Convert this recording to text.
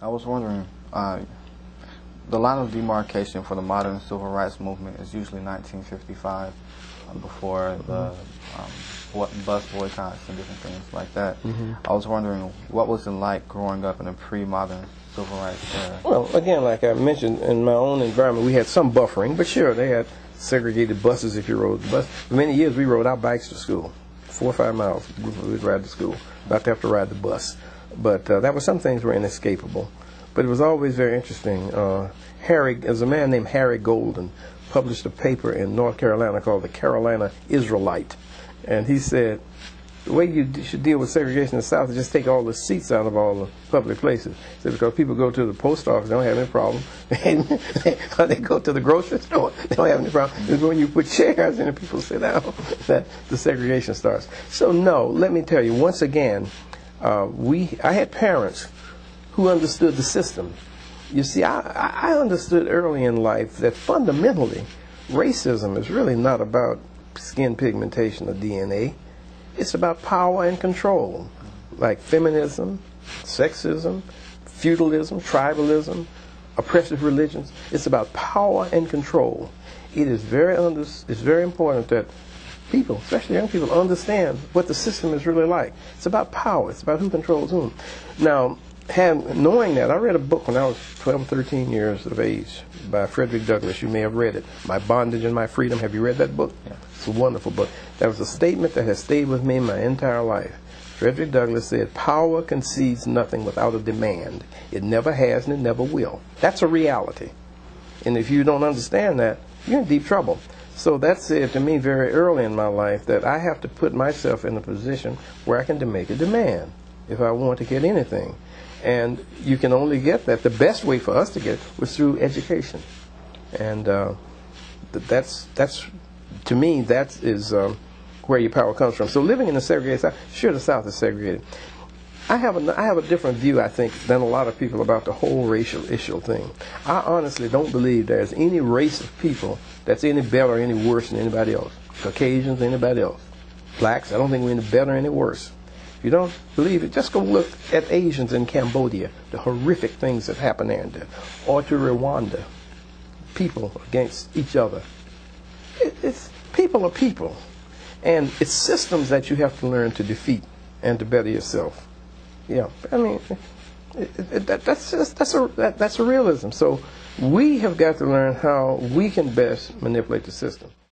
I was wondering, the line of demarcation for the modern civil rights movement is usually 1955, before the bus boycotts and different things like that. I was wondering, what was it like growing up in a pre-modern civil rights era? Well, again, like I mentioned, in my own environment, we had some buffering, but sure, they had segregated buses if you rode the bus. For many years, we rode our bikes to school, 4 or 5 miles. We'd ride to school, not to have to ride the bus. But that was, some things were inescapable. But it was always very interesting. There's a man named Harry Golden, published a paper in North Carolina called the Carolina Israelite. And he said, the way you should deal with segregation in the South is just take all the seats out of all the public places. He said, because people go to the post office, they don't have any problem. They go to the grocery store, they don't have any problem. It's when you put chairs in and people sit down that the segregation starts. So no, let me tell you, once again, I had parents who understood the system. You see, I understood early in life that fundamentally racism is really not about skin pigmentation or DNA. It's about power and control, like feminism, sexism, feudalism, tribalism, oppressive religions. It's about power and control. It's very important that people, especially young people, understand what the system is really like. It's about power. It's about who controls whom. Now, knowing that, I read a book when I was 12, 13 years of age by Frederick Douglass. You may have read it, My Bondage and My Freedom. Have you read that book? Yeah. It's a wonderful book. That was a statement that has stayed with me my entire life. Frederick Douglass said, power concedes nothing without a demand. It never has and it never will. That's a reality. And if you don't understand that, you're in deep trouble. So that said to me very early in my life that I have to put myself in a position where I can make a demand if I want to get anything. And you can only get that. The best way for us to get it was through education. And that's to me, that is where your power comes from. So living in the segregated South, sure, the South is segregated. I have a different view, I think, than a lot of people about the whole racial issue thing. I honestly don't believe there's any race of people that's any better or any worse than anybody else. Caucasians, anybody else. Blacks, I don't think we're any better or any worse. If you don't believe it, just go look at Asians in Cambodia, the horrific things that happen there, or to Rwanda, people against each other. It's people are people, and it's systems that you have to learn to defeat and to better yourself. Yeah, I mean, that's a realism. So we have got to learn how we can best manipulate the system.